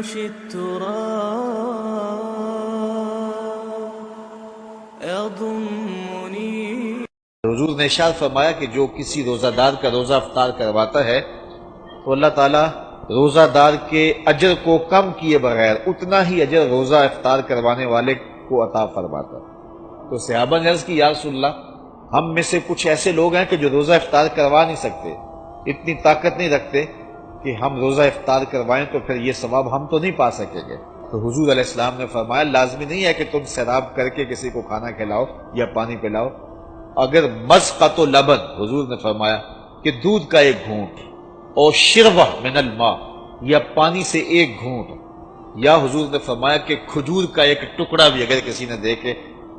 فرش التراب يضمني. حضور نے ارشاد فرمایا کہ جو کسی روزہ دار کا روزہ افطار کرواتا ہے تو اللہ تعالیٰ روزہ دار کے اجر کو کم کیے بغیر اتنا ہی اجر روزہ افطار کروانے والے کو عطا فرماتا ہے. تو صحابہ نے عرض کی یا رسول اللہ ہم میں سے کچھ ایسے لوگ ہیں کہ جو روزہ افطار کروا نہیں سکتے، اتنی طاقت نہیں رکھتے کہ ہم روزہ افطار کروائیں تو پھر یہ ثواب ہم تو نہیں پا سکیں گے. تو حضور علیہ السلام نے فرمایا لازمی نہیں ہے کہ تم سیراب کر کے کسی کو کھانا کھلاؤ یا پانی پلاؤ. اگر مذقۃ لبن، حضور نے فرمایا کہ دودھ کا ایک گھونٹ، اور شربہ من الماء یا پانی سے ایک گھونٹ، یا حضور نے فرمایا کہ کھجور کا ایک ٹکڑا بھی اگر کسی نے دے کے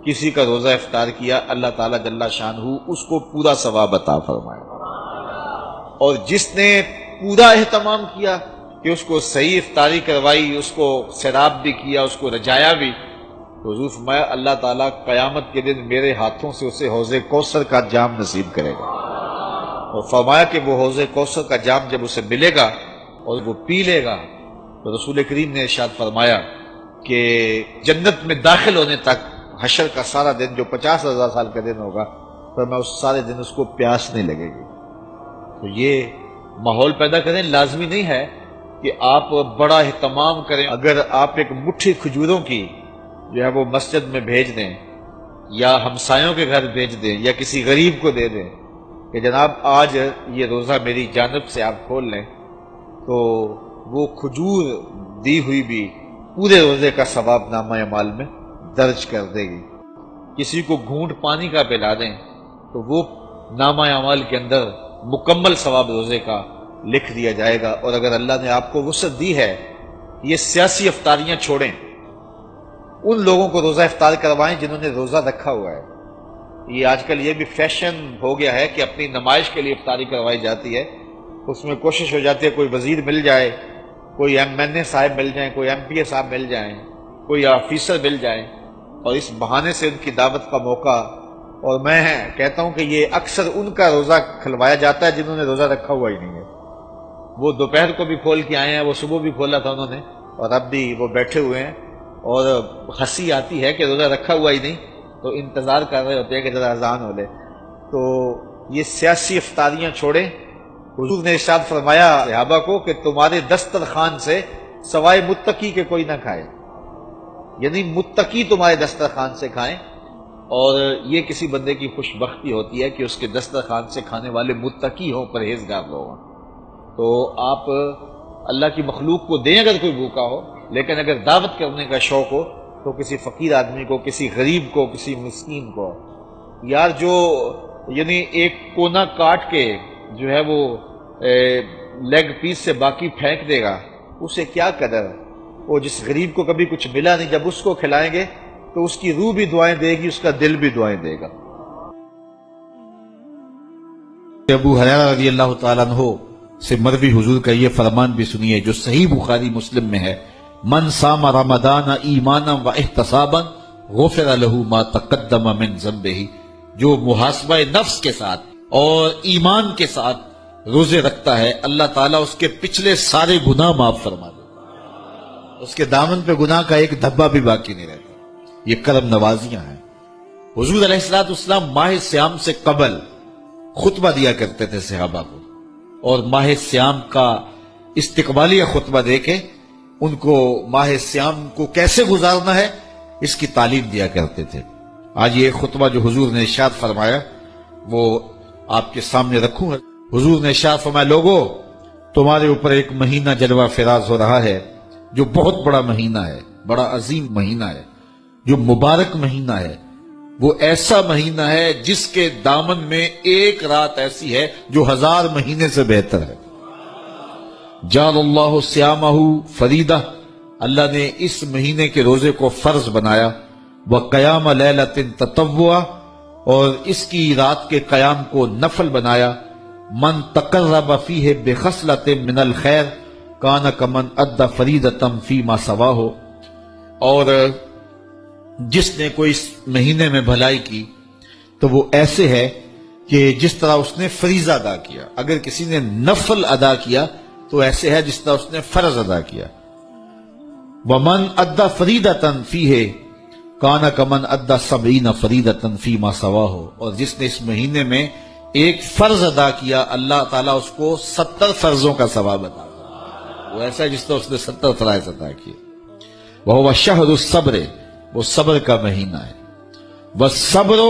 کسی کا روزہ افطار کیا اللہ تعالیٰ جل شانہ اس کو پورا ثواب عطا فرمائے. اور جس نے پورا اہتمام کیا کہ اس کو صحیح افطاری کروائی، اس کو سیراب بھی کیا، اس کو رجایا بھی، تو حضور فرمایا اللہ تعالیٰ قیامت کے دن میرے ہاتھوں سے اسے حوض کوثر کا جام نصیب کرے گا. اور فرمایا کہ وہ حوض کوثر کا جام جب اسے ملے گا اور وہ پی لے گا تو رسول کریم نے ارشاد فرمایا کہ جنت میں داخل ہونے تک حشر کا سارا دن جو 50,000 سال کا دن ہوگا فرمایا اس سارے دن اس کو پیاس نہیں لگے گی. تو یہ ماحول پیدا کریں. لازمی نہیں ہے کہ آپ بڑا اہتمام کریں. اگر آپ ایک مٹھی کھجوروں کی جو ہے وہ مسجد میں بھیج دیں یا ہمسایوں کے گھر بھیج دیں یا کسی غریب کو دے دیں کہ جناب آج یہ روزہ میری جانب سے آپ کھول لیں، تو وہ کھجور دی ہوئی بھی پورے روزے کا ثواب نامہ اعمال میں درج کر دے گی. کسی کو گھونٹ پانی کا پلا دیں تو وہ نامہ اعمال کے اندر مکمل ثواب روزے کا لکھ دیا جائے گا. اور اگر اللہ نے آپ کو وسعت دی ہے یہ سیاسی افطاریاں چھوڑیں، ان لوگوں کو روزہ افطار کروائیں جنہوں نے روزہ رکھا ہوا ہے. یہ آج کل یہ بھی فیشن ہو گیا ہے کہ اپنی نمائش کے لیے افطاری کروائی جاتی ہے. اس میں کوشش ہو جاتی ہے کوئی وزیر مل جائے، کوئی MNA صاحب مل جائیں، کوئی MPA صاحب مل جائیں، کوئی آفیسر مل جائیں، اور اس بہانے سے ان کی دعوت کا موقع. اور میں کہتا ہوں کہ یہ اکثر ان کا روزہ کھلوایا جاتا ہے جنہوں نے روزہ رکھا ہوا ہی نہیں ہے. وہ دوپہر کو بھی کھول کے آئے ہیں، وہ صبح بھی کھولا تھا انہوں نے، اور اب بھی وہ بیٹھے ہوئے ہیں، اور ہنسی آتی ہے کہ روزہ رکھا ہوا ہی نہیں، تو انتظار کر رہے ہوتے ہیں کہ ذرا اذان ہو لے. تو یہ سیاسی افطاریاں چھوڑیں. حضور نے ارشاد فرمایا صحابہ کو کہ تمہارے دسترخوان سے سوائے متقی کے کوئی نہ کھائے، یعنی متقی تمہارے دسترخوان سے کھائیں. اور یہ کسی بندے کی خوش بختی ہوتی ہے کہ اس کے دسترخوان سے کھانے والے متقی ہوں، پرہیزگار لوگ ہوں. تو آپ اللہ کی مخلوق کو دیں اگر کوئی بھوکا ہو، لیکن اگر دعوت کرنے کا شوق ہو تو کسی فقیر آدمی کو، کسی غریب کو، کسی مسکین کو. یار جو یعنی ایک کونا کاٹ کے جو ہے وہ لیگ پیس سے باقی پھینک دے گا اسے کیا قدر. وہ جس غریب کو کبھی کچھ ملا نہیں جب اس کو کھلائیں گے تو اس کی روح بھی دعائیں دے گی، اس کا دل بھی دعائیں دے گا. ابو ہریرہ رضی اللہ تعالیٰ عنہ سے مروی حضور کا یہ فرمان بھی سنیے جو صحیح بخاری مسلم میں ہے: من صام رمضان ایمانا و احتسابا غفر له ما تقدم من ذنبه. جو محاسبہ نفس کے ساتھ اور ایمان کے ساتھ روزے رکھتا ہے اللہ تعالیٰ اس کے پچھلے سارے گناہ معاف فرما دے، اس کے دامن پہ گناہ کا ایک دھبا بھی باقی نہیں رہتا. یہ کرم نوازیاں ہیں. حضور علیہ السلام ماہ سیام سے قبل خطبہ دیا کرتے تھے صحابہ کو، اور ماہ سیام کا استقبالیہ خطبہ دے کے ان کو ماہ سیام کو کیسے گزارنا ہے اس کی تعلیم دیا کرتے تھے. آج یہ خطبہ جو حضور نے ارشاد فرمایا وہ آپ کے سامنے رکھوں. حضور نے ارشاد فرمایا لوگو تمہارے اوپر ایک مہینہ جلوہ فراز ہو رہا ہے جو بہت بڑا مہینہ ہے، بڑا عظیم مہینہ ہے، جو مبارک مہینہ ہے. وہ ایسا مہینہ ہے جس کے دامن میں ایک رات ایسی ہے جو 1000 مہینے سے بہتر ہے. جعل اللہ صیامہ فریدہ، اللہ نے اس مہینے کے روزے کو فرض بنایا. وقیام لیلۃ تطوع، اور اس کی رات کے قیام کو نفل بنایا. من تقرب فیہ بخصلۃ من الخیر کان کمن ادى فریدۃ فیما سواہ. اور جس نے کوئی اس مہینے میں بھلائی کی تو وہ ایسے ہے کہ جس طرح اس نے فریضہ ادا کیا. اگر کسی نے نفل ادا کیا تو ایسے ہے جس طرح اس نے فرض ادا کیا. ومن ادا فریدتن فیہ کانا کمن ادا سبعین فریدتن فیما سواہ، اور جس نے اس مہینے میں ایک فرض ادا کیا اللہ تعالیٰ اس کو 70 فرضوں کا ثواب عطا کرے، وہ ایسا ہے جس نے اس نے 70 فرائض ادا کیے۔ وہو شہر الصبر، وہ صبر کا مہینہ ہے۔ والصبر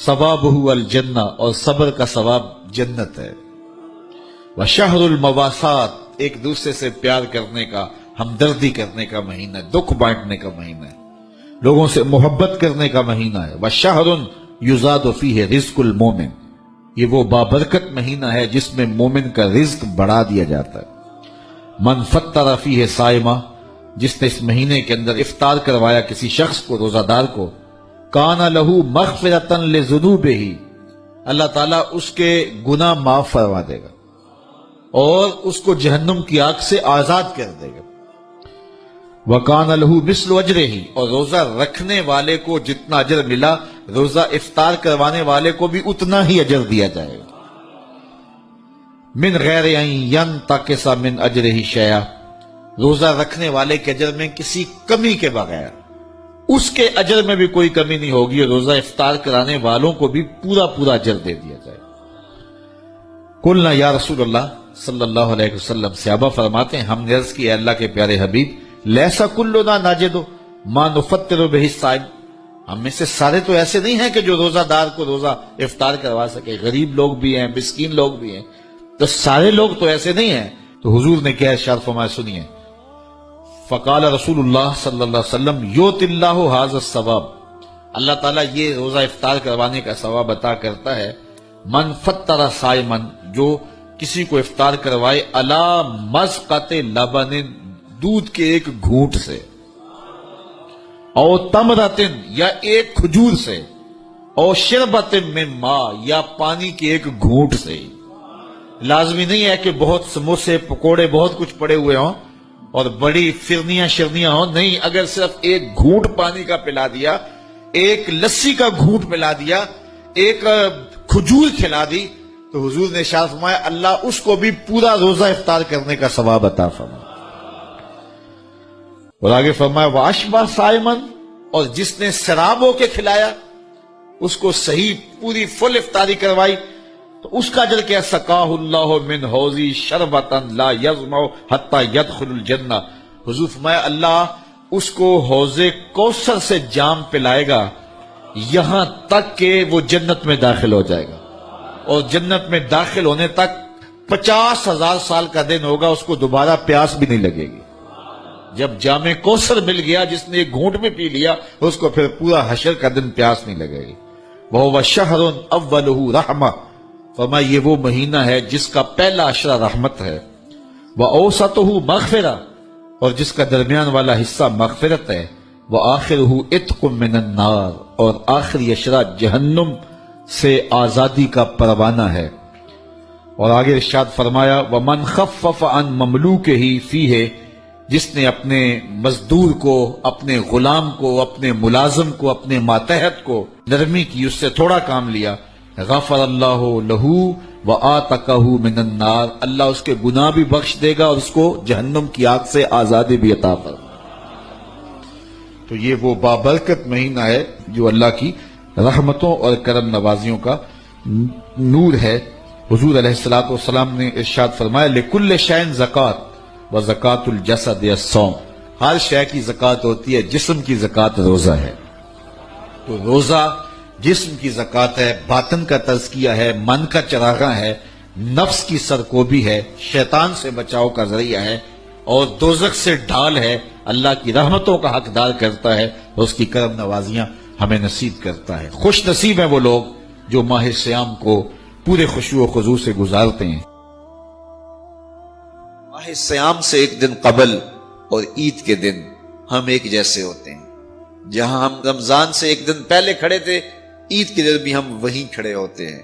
ثوابہ الجنہ، اور صبر کا ثواب جنت ہے۔ وشہر المواسات، ایک دوسرے سے پیار کرنے کا، ہمدردی کرنے کا مہینہ ہے، دکھ بانٹنے کا مہینہ ہے، لوگوں سے محبت کرنے کا مہینہ ہے۔ وشہر یزاد فیہ رزق المومن، یہ وہ بابرکت مہینہ ہے جس میں مومن کا رزق بڑھا دیا جاتا ہے۔ من فطر فیہ صائمہ، جس نے اس مہینے کے اندر افطار کروایا کسی شخص کو، روزہ دار کو، کان لہو مغفرۃ لذنوبہ، اللہ تعالیٰ اس کے گناہ معاف فرما دے گا اور اس کو جہنم کی آگ سے آزاد کر دے گا۔ وَكَانَ لَهُ مِثْلُ أَجْرِهِ، اور روزہ رکھنے والے کو جتنا اجر ملا، روزہ افطار کروانے والے کو بھی اتنا ہی اجر دیا جائے گا۔ مِنْ غَيْرِ أَنْ يَنْتَقِصَ مِنْ أَجْرِهِ شَيْئًا، روزہ رکھنے والے کے اجر میں کسی کمی کے بغیر، اس کے اجر میں بھی کوئی کمی نہیں ہوگی، اور روزہ افطار کرانے والوں کو بھی پورا پورا اجر دے دیا جائے گا۔ قُلْنَا یا رسول اللہ صلی اللہ علیہ وسلم، صحابہ فرماتے ہیں ہم نے عرض کی اے اللہ کے پیارے حبیب، لیسا کلنا ناجد ما نفطر بہ الصائم، ہم میں سے سارے تو ایسے نہیں ہیں کہ جو روزہ دار کو روزہ افطار کروا سکے، غریب لوگ بھی ہیں، مسکین لوگ بھی ہیں، تو سارے لوگ تو ایسے نہیں ہیں۔ تو حضور نے کیا ارشاد فرمایا، سنیے، فقال رسول اللہ صلی اللہ علیہ وسلم یؤتی اللہ ھذا الثواب، اللہ تعالیٰ یہ روزہ افطار کروانے کا ثواب عطا کرتا ہے، من فطر صائمن، جو کسی کو افطار کروائے، علی مذقۃ لبن، دودھ کے ایک گھونٹ سے، او تمرۃ، یا ایک کھجور سے، او شربۃ من ماء، یا پانی کے ایک گھونٹ سے۔ لازمی نہیں ہے کہ بہت سموسے پکوڑے بہت کچھ پڑے ہوئے ہوں اور بڑی فرنیاں شرنیاں ہوں، نہیں، اگر صرف ایک گھونٹ پانی کا پلا دیا، ایک لسی کا گھونٹ پلا دیا، ایک کھجور کھلا دی، تو حضور نے ارشاد فرمایا اللہ اس کو بھی پورا روزہ افطار کرنے کا ثواب عطا فرمائے۔ اور آگے فرمایا واشبع صائمن، اور جس نے شراب ہو کے کھلایا، اس کو صحیح پوری فل افطاری کروائی، تو اس کا اجر کیا، سقاہ اللہ من حوضی شربۃ لا یظمأ حتی یدخل الجنہ، حضور فرمایا اللہ اس کو حوض کوثر سے جام پلائے گا یہاں تک کہ وہ جنت میں داخل ہو جائے گا، اور جنت میں داخل ہونے تک 50,000 سال کا دن ہوگا، اس کو دوبارہ پیاس بھی نہیں لگے گی۔ جب جام کوثر مل گیا، جس نے ایک گھونٹ میں پی لیا، اس کو پھر پورا حشر کا دن پیاس نہیں لگے گی۔ وَهُوَ شَهْرٌ أَوَّلُهُ رَحْمَةٌ، فرمایا یہ وہ مہینہ ہے جس کا پہلا عشرہ رحمت ہے، وَأَوْسَطُهُ مَغْفِرَةٌ، اور جس کا درمیان والا حصہ مغفرت ہے، وَآخِرُهُ عِتْقٌ مِّنَ النَّارِ، اور آخری عشرہ جہنم سے آزادی کا پروانہ ہے۔ اور آگے ارشاد فرمایا وَمَنْ خَفَّفَ عَنْ مَمْلُوكِهِ فِيهِ، جس نے اپنے مزدور کو، اپنے غلام کو، اپنے ملازم کو، اپنے ماتحت کو نرمی کی، اس سے تھوڑا کام لیا، غفر اللہ لہو وآتقہ من النار، اللہ اس کے گناہ بھی بخش دے گا اور اس کو جہنم کی آگ سے آزادی بھی عطا فرمائے۔ تو یہ وہ بابرکت مہینہ ہے جو اللہ کی رحمتوں اور کرم نوازیوں کا نور ہے۔ حضور علیہ السلام نے ارشاد فرمایا لکل شیء زکات وزکات الجسد الصوم، ہر شے کی زکات ہوتی ہے، جسم کی زکات روزہ ہے۔ تو روزہ جسم کی زکات ہے، باطن کا تزکیہ ہے، من کا چراغاں ہے، نفس کی سرکوبی ہے، شیطان سے بچاؤ کا ذریعہ ہے، اور دوزخ سے ڈھال ہے، اللہ کی رحمتوں کا حقدار کرتا ہے اور اس کی کرم نوازیاں ہمیں نصیب کرتا ہے۔ خوش نصیب ہیں وہ لوگ جو ماہ سیام کو پورے خشوع و خضوع سے گزارتے ہیں۔ ماہ سیام سے ایک دن قبل اور عید کے دن ہم ایک جیسے ہوتے ہیں، جہاں ہم رمضان سے ایک دن پہلے کھڑے تھے، عید کے دن بھی ہم وہیں کھڑے ہوتے ہیں۔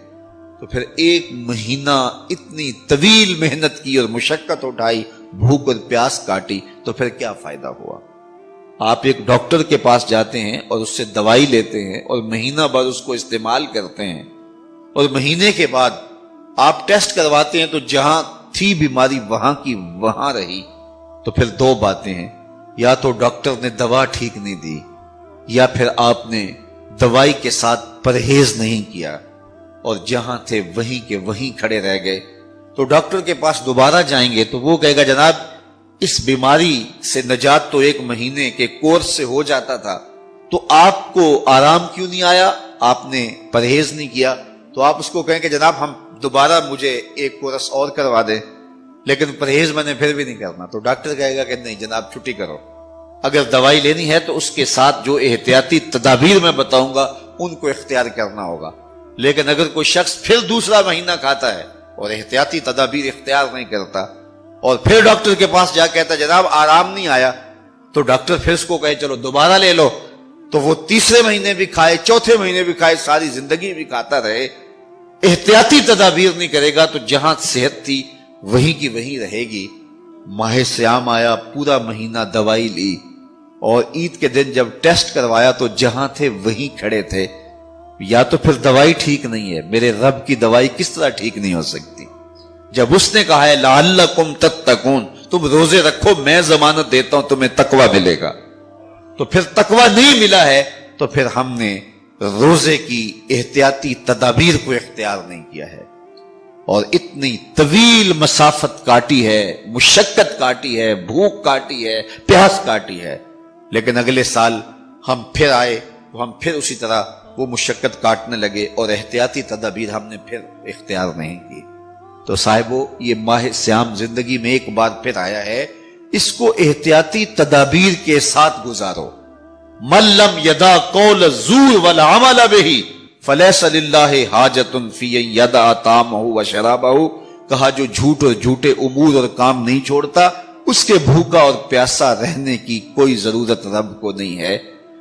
تو پھر ایک مہینہ اتنی طویل محنت کی اور مشقت اٹھائی، بھوک اور پیاس کاٹی، تو پھر کیا فائدہ ہوا؟ آپ ایک ڈاکٹر کے پاس جاتے ہیں اور اس سے دوائی لیتے ہیں اور مہینہ بھر اس کو استعمال کرتے ہیں، اور مہینے کے بعد آپ ٹیسٹ کرواتے ہیں تو جہاں تھی بیماری وہاں کی وہاں رہی، تو پھر دو باتیں ہیں، یا تو ڈاکٹر نے دوا ٹھیک نہیں دی، یا پھر آپ نے دوائی کے ساتھ پرہیز نہیں کیا اور جہاں تھے وہیں کے وہیں کھڑے رہ گئے، تو ڈاکٹر کے پاس دوبارہ جائیں گے تو وہ کہے گا جناب اس بیماری سے نجات تو 1 مہینے کے کورس سے ہو جاتا تھا، تو آپ کو آرام کیوں نہیں آیا؟ آپ نے پرہیز نہیں کیا۔ تو آپ اس کو کہیں کہ جناب ہم دوبارہ مجھے 1 کورس اور کروا دیں، لیکن پرہیز میں نے پھر بھی نہیں کرنا، تو ڈاکٹر کہے گا کہ نہیں جناب چھٹی کرو۔ اگر دوائی لینی ہے تو اس کے ساتھ جو احتیاطی تدابیر میں بتاؤں گا ان کو اختیار کرنا ہوگا، لیکن اگر کوئی شخص پھر دوسرا مہینہ کھاتا ہے اور احتیاطی تدابیر اختیار نہیں کرتا اور پھر ڈاکٹر کے پاس جا کہتا جناب آرام نہیں آیا، تو ڈاکٹر پھر اس کو کہے چلو دوبارہ لے لو، تو وہ تیسرے مہینے بھی کھائے، چوتھے مہینے بھی کھائے، ساری زندگی بھی کھاتا رہے، احتیاطی تدابیر نہیں کرے گا تو جہاں صحت تھی وہیں کی وہیں رہے گی۔ ماہ سیام آیا، پورا مہینہ دوائی لی، اور عید کے دن جب ٹیسٹ کروایا تو جہاں تھے وہیں کھڑے تھے۔ یا تو پھر دوائی ٹھیک نہیں ہے، میرے رب کی دوائی کس طرح ٹھیک نہیں ہو سکتی؟ جب اس نے کہا ہے لعلکم تتقون، تم روزے رکھو میں ضمانت دیتا ہوں تمہیں تقوی ملے گا، تو پھر تقوی نہیں ملا ہے تو پھر ہم نے روزے کی احتیاطی تدابیر کو اختیار نہیں کیا ہے، اور اتنی طویل مسافت کاٹی ہے، مشقت کاٹی ہے، بھوک کاٹی ہے، پیاس کاٹی ہے، لیکن اگلے سال ہم پھر آئے تو ہم پھر اسی طرح وہ مشقت کاٹنے لگے اور احتیاطی تدابیر ہم نے پھر اختیار نہیں کی۔ تو صاحبو یہ ماہ سیام زندگی میں ایک بار پھر آیا ہے، اس کو احتیاطی تدابیر کے ساتھ گزارو۔ من لم یدع قول الزور والعمل بہ فلیس للہ حاجۃ فی ان یدع طعامہ وشرابہ، کہا جو جھوٹ اور جھوٹے امور اور کام نہیں چھوڑتا اس کے بھوکا اور پیاسا رہنے کی کوئی ضرورت رب کو نہیں ہے۔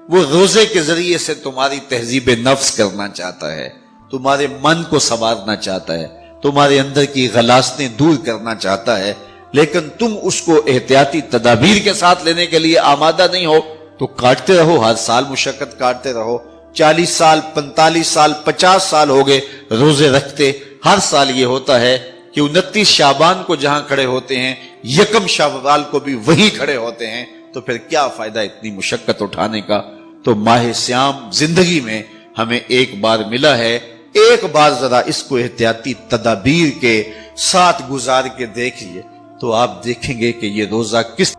وہ روزے کے ذریعے سے تمہاری تہذیب نفس کرنا چاہتا ہے، تمہارے من کو سنوارنا چاہتا ہے، تمہارے اندر کی غلاظتیں دور کرنا چاہتا ہے، لیکن تم اس کو احتیاطی تدابیر کے ساتھ لینے کے لیے آمادہ نہیں ہو تو کاٹتے رہو، ہر سال مشقت کاٹتے رہو۔ 40 سال 45 سال 50 سال ہو گئے روزے رکھتے، ہر سال یہ ہوتا ہے کہ 29 شعبان کو جہاں کھڑے ہوتے ہیں 1 شوال کو بھی وہی کھڑے ہوتے ہیں، تو پھر کیا فائدہ اتنی مشقت اٹھانے کا؟ تو ماہ سیام زندگی میں ہمیں ایک بار ملا ہے، ایک بار ذرا اس کو احتیاطی تدابیر کے ساتھ گزار کے دیکھیے تو آپ دیکھیں گے کہ یہ روزہ کس